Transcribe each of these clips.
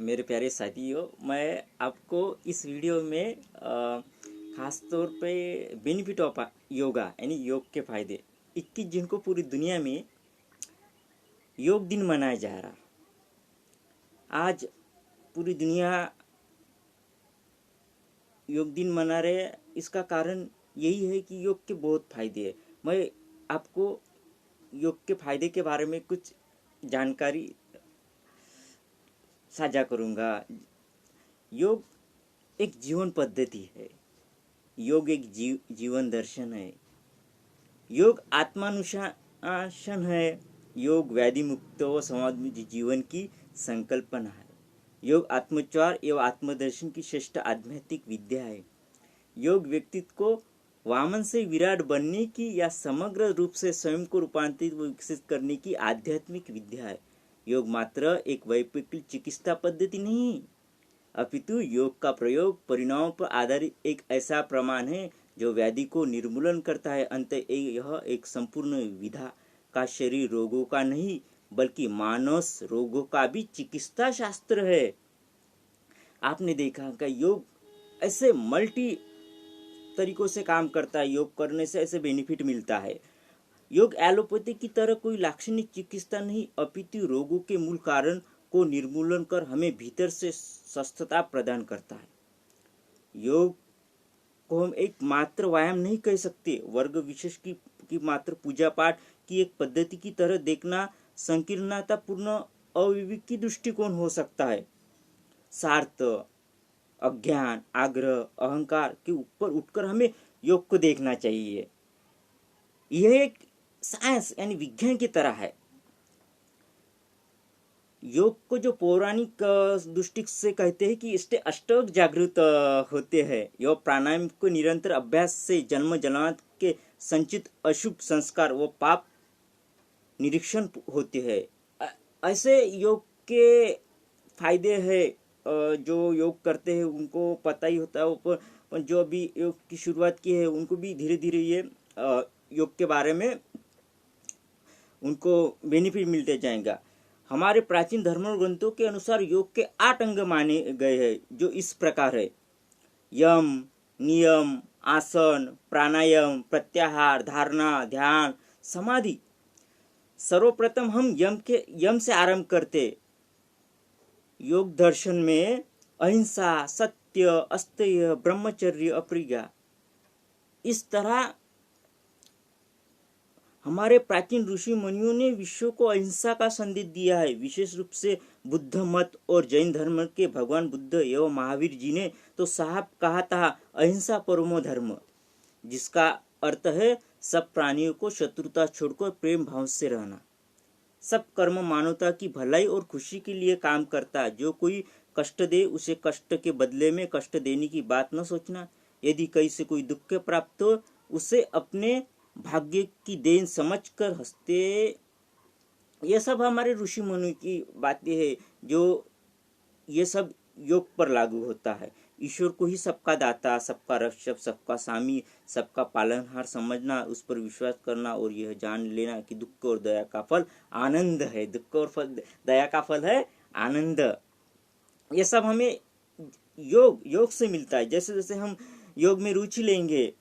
मेरे प्यारे साथियों, मैं आपको इस वीडियो में ख़ास तौर पे बेनिफिट ऑफ योगा यानी योग के फ़ायदे 21 जून को पूरी दुनिया में योग दिन मनाया जा रहा। आज पूरी दुनिया योग दिन मना रहे। इसका कारण यही है कि योग के बहुत फ़ायदे हैं। मैं आपको योग के फ़ायदे के बारे में कुछ जानकारी साझा करूँगा। योग एक जीवन पद्धति है। योग एक जीवन दर्शन है। योग आत्मानुशासन है। योग व्याधि मुक्त व समाधि जीवन की संकल्पना है। योग आत्मोच्चार एवं आत्मदर्शन की श्रेष्ठ आध्यात्मिक विद्या है। योग व्यक्तित्व को वामन से विराट बनने की या समग्र रूप से स्वयं को रूपांतरित व विकसित करने की आध्यात्मिक विद्या है। योग मात्र एक वैकल्पिक चिकित्सा पद्धति नहीं, अपितु योग का प्रयोग परिणामों पर आधारित एक ऐसा प्रमाण है जो व्याधि को निर्मूलन करता है। अंततः यह एक संपूर्ण विधा का शरीर रोगों का नहीं बल्कि मानस रोगों का भी चिकित्सा शास्त्र है। आपने देखा कि योग ऐसे मल्टी तरीकों से काम करता है। योग करने से ऐसे बेनिफिट मिलता है। योग एलोपैथी की तरह कोई लाक्षणिक चिकित्सा नहीं, अपितु रोगों के मूल कारण को निर्मूलन कर हमें भीतर से स्वस्थता प्रदान करता है। योग को हम एक मात्र व्यायाम नहीं कह सकते। वर्ग विशेष की मात्र पूजा पाठ की एक पद्धति की तरह देखना संकीर्णतापूर्ण अविवेकी दृष्टिकोण हो सकता है। स्वार्थ, अज्ञान, आग्रह, अहंकार के ऊपर उठकर हमें योग को देखना चाहिए। यह एक साइंस यानी विज्ञान की तरह है। योग को जो पौराणिक दृष्टि से कहते हैं कि इससे अष्टक जागृत होते हैं। योग प्राणायाम को निरंतर अभ्यास से जन्म जन्मांत के संचित अशुभ संस्कार व पाप निरीक्षण होते हैं। ऐसे योग के फायदे हैं। जो योग करते हैं उनको पता ही होता है, पर जो अभी योग की शुरुआत की है उनको भी धीरे धीरे ये योग के बारे में उनको बेनिफिट मिलते जाएगा। हमारे प्राचीन धर्म ग्रंथों के अनुसार योग के 8 अंग माने गए हैं, जो इस प्रकार है: यम, नियम, आसन, प्राणायाम, प्रत्याहार, धारणा, ध्यान, समाधि। सर्वप्रथम हम यम से आरंभ करते। योग दर्शन में अहिंसा, सत्य, अस्तेय, ब्रह्मचर्य, अप्रिया, इस तरह हमारे प्राचीन ऋषि मुनियों ने विश्व को अहिंसा का संदेश दिया है। विशेष रूप से बुद्ध मत और जैन धर्म के भगवान बुद्ध एवं महावीर जी ने तो साहब कहा था, अहिंसा परमो धर्म, जिसका अर्थ है सब प्राणियों को शत्रुता छोड़कर प्रेम भाव से रहना। सब कर्म मानवता की भलाई और खुशी के लिए काम करता है। जो कोई कष्ट दे उसे कष्ट के बदले में कष्ट देने की बात न सोचना। यदि कहीं से कोई दुख प्राप्त हो उसे अपने भाग्य की देन समझकर हंसते। ये सब हमारे ऋषि मुनि की बातें हैं, जो ये सब योग पर लागू होता है। ईश्वर को ही सबका दाता, सबका रक्षक, सबका स्वामी, सबका पालनहार समझना, उस पर विश्वास करना और यह जान लेना कि दुख और दया का फल आनंद है। दुख और दया का फल है आनंद। ये सब हमें योग से मिलता है। जैसे जैसे हम योग में रुचि लेंगे,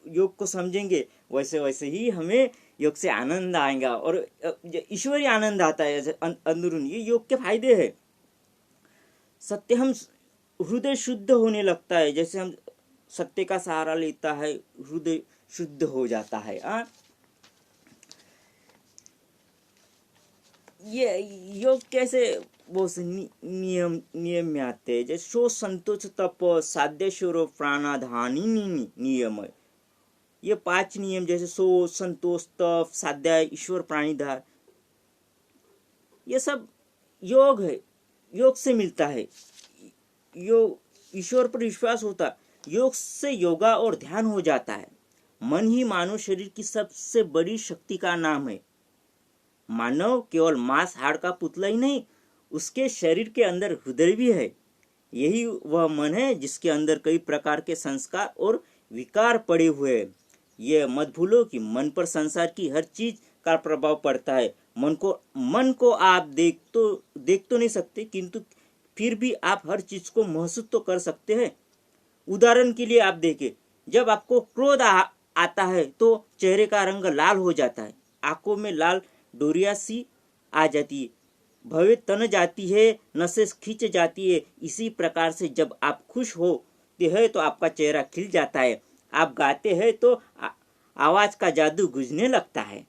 योग को समझेंगे, वैसे वैसे ही हमें योग से आनंद आएगा और ईश्वरीय आनंद आता है अंदरून। ये योग के फायदे हैं। सत्य, हम हृदय शुद्ध होने लगता है। जैसे हम सत्य का सहारा लेता है, हृदय शुद्ध हो जाता है। ये योग कैसे बहुत से नियम में आते हैं। जैसे शो, संतोष, तप, साध्य, शौर्य, प्राणाधानी नियम है। ये 5 नियम जैसे शो, संतोष, तप, साध्य, ईश्वर, प्राणिधार, ये सब योग है। योग से मिलता है। योग ईश्वर पर विश्वास होता। योग से योगा और ध्यान हो जाता है। मन ही मानव शरीर की सबसे बड़ी शक्ति का नाम है। मानव केवल मांस हाड़ का पुतला ही नहीं, उसके शरीर के अंदर हृदय भी है। यही वह मन है जिसके अंदर कई प्रकार के संस्कार और विकार पड़े हुए हैं। ये मत भूलो कि मन पर संसार की हर चीज का प्रभाव पड़ता है। मन को आप देख तो नहीं सकते, किंतु फिर भी आप हर चीज को महसूस तो कर सकते हैं। उदाहरण के लिए आप देखें, जब आपको क्रोध आता है तो चेहरे का रंग लाल हो जाता है, आंखों में लाल डोरिया सी आ जाती है, भवें तन जाती है, नसें खींच जाती है। इसी प्रकार से जब आप खुश होते हैं तो आपका चेहरा खिल जाता है, आप गाते हैं तो आवाज का जादू गूंजने लगता है,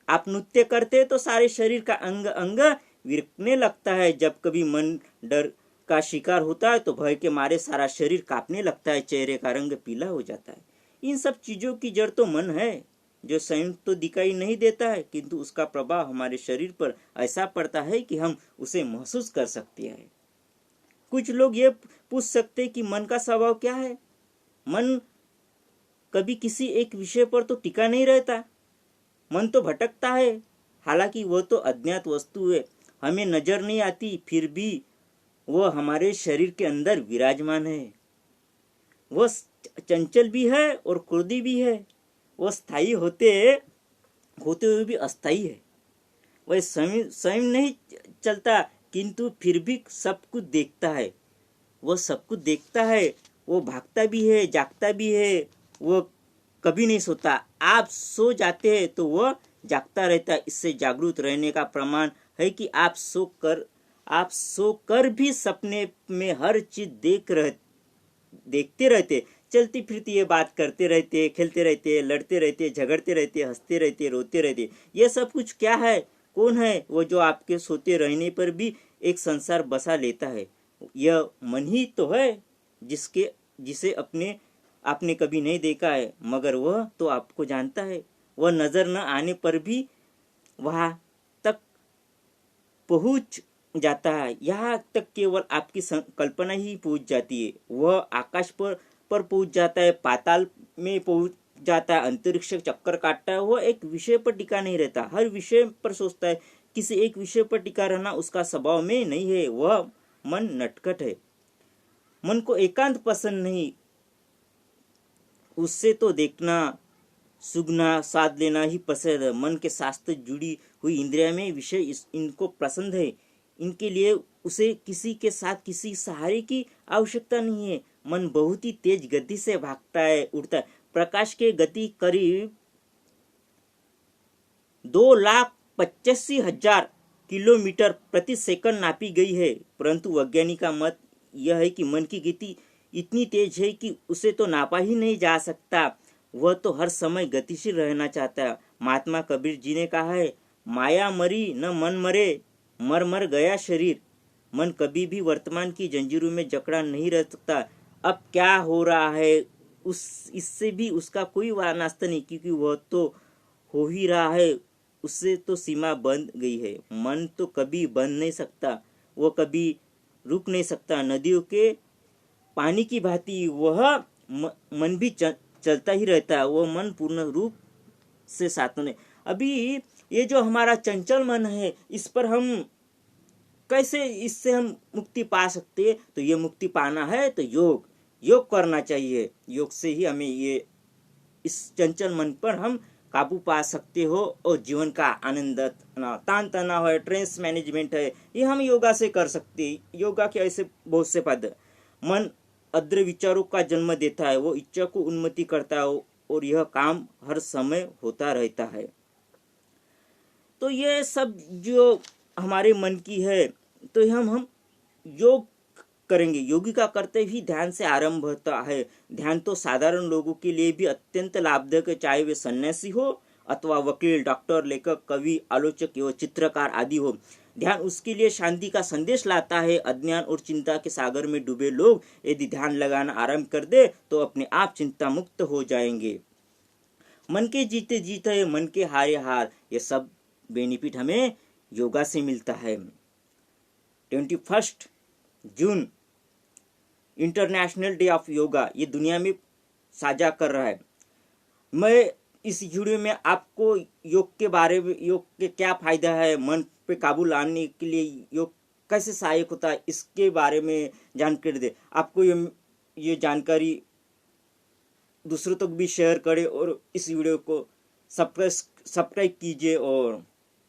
आप नृत्य करते हैं तो सारे शरीर का अंग अंग विरकने लगता है। जब कभी मन डर का शिकार होता है तो भय के मारे सारा शरीर कांपने लगता है, चेहरे का रंग पीला हो जाता है। इन सब चीजों की जड़ तो मन है, जो स्वयं तो दिखाई नहीं देता है, किंतु उसका प्रभाव हमारे शरीर पर ऐसा पड़ता है कि हम उसे महसूस कर सकते हैं। कुछ लोग ये पूछ सकते हैं कि मन का स्वभाव क्या है। मन कभी किसी एक विषय पर तो टिका नहीं रहता, मन तो भटकता है। हालांकि वह तो अज्ञात वस्तु है, हमें नजर नहीं आती, फिर भी वह हमारे शरीर के अंदर विराजमान है। वह चंचल भी है और क्रोधी भी है, वह स्थायी होते हुए भी अस्थायी है। वह स्वयं नहीं चलता, किंतु फिर भी सब कुछ देखता है। वह सब कुछ देखता है, वो भागता भी है, जागता भी है, वह कभी नहीं सोता। आप सो जाते हैं तो वह जागता रहता है। इससे जागरूक रहने का प्रमाण है कि आप सोकर भी सपने में हर चीज देखते रहते, चलती फिरती ये बात करते रहते, खेलते रहते, लड़ते रहते, झगड़ते रहते, हंसते रहते, रोते रहते। ये सब कुछ क्या है, कौन है वो जो आपके सोते रहने पर भी एक संसार बसा लेता है? यह मन ही तो है, जिसे आपने कभी नहीं देखा है, मगर वह तो आपको जानता है। वह नजर न आने पर भी वहां तक पहुंच जाता है, यहाँ तक केवल आपकी कल्पना ही पहुंच जाती है। वह आकाश पर पहुंच जाता है, पाताल में पहुंच जाता है, अंतरिक्ष चक्कर काटता है। वह एक विषय पर टिका नहीं रहता, हर विषय पर सोचता है। किसी एक विषय पर टिका रहना उसका स्वभाव में नहीं है। वह मन नटखट है। मन को एकांत पसंद नहीं, उससे तो देखना, सूंघना, स्वाद लेना ही पसंद है। मन के शास्त्र जुड़ी हुई इंद्रिया में विषय इनको पसंद है, इनके लिए उसे किसी के साथ किसी सहारे की आवश्यकता नहीं है। मन बहुत ही तेज गति से भागता है, उड़ता है। प्रकाश की गति करीब 2,85,000 किलोमीटर प्रति सेकंड नापी गई है, परंतु वैज्ञानिक का मत यह है कि मन की गति इतनी तेज है कि उसे तो नापा ही नहीं जा सकता। वह तो हर समय गतिशील रहना चाहता है। महात्मा कबीर जी ने कहा है, माया मरी न मन मरे, मर गया शरीर। मन कभी भी वर्तमान की जंजीरों में जकड़ा नहीं रह सकता। अब क्या हो रहा है इससे भी उसका कोई वास्ता नहीं, क्योंकि वह तो हो ही रहा है, उससे तो सीमा बंध गई है। मन तो कभी बंध नहीं सकता, वो कभी रुक नहीं सकता। नदियों के पानी की भांति वह मन भी चलता ही रहता है। वह मन पूर्ण रूप से साधन है। अभी ये जो हमारा चंचल मन है, इस पर हम कैसे इससे हम मुक्ति पा सकते हैं? तो ये मुक्ति पाना है तो योग करना चाहिए। योग से ही हमें ये इस चंचल मन पर हम काबू पा सकते हो, और जीवन का आनंद, तान तनाव है, स्ट्रेस मैनेजमेंट है, ये हम योगा से कर सकते हैं। योगा के ऐसे बहुत से पद। मन अद्र विचारों का जन्म देता है, वो इच्छा को उन्नति करता है, और यह काम हर समय होता रहता है। तो ये सब जो हमारे मन की है, तो हम योग करेंगे। योगी का करते ही ध्यान से आरंभ होता है। ध्यान तो साधारण लोगों के लिए भी अत्यंत लाभदायक है, चाहे वे सन्यासी हो अथवा वकील, डॉक्टर, लेखक, कवि, आलोचक एवं चित्रकार आदि हो। ध्यान उसके लिए शांति का संदेश लाता है। अज्ञान और चिंता के सागर में डूबे लोग यदि ध्यान लगाना आरंभ कर दे तो अपने आप चिंता मुक्त हो जाएंगे। मन के जीते जीत है, मन के हारे हार, ये सब बेनिफिट हमें योगा से मिलता है। 21 जून इंटरनेशनल डे ऑफ योगा ये दुनिया में साझा कर रहा है। मैं इस वीडियो में आपको योग के बारे में, योग के क्या फायदा है, मन पे काबू लाने के लिए योग कैसे सहायक होता है, इसके बारे में जानकारी दे। आपको ये जानकारी दूसरों तक भी शेयर करें, और इस वीडियो को सब्सक्राइब कीजिए और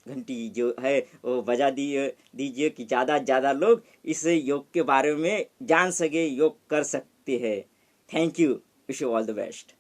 घंटी जो है वो बजा दीजिए कि ज़्यादा से ज़्यादा लोग इस योग के बारे में जान सके, योग कर सकते हैं। Thank you, wish you all the best.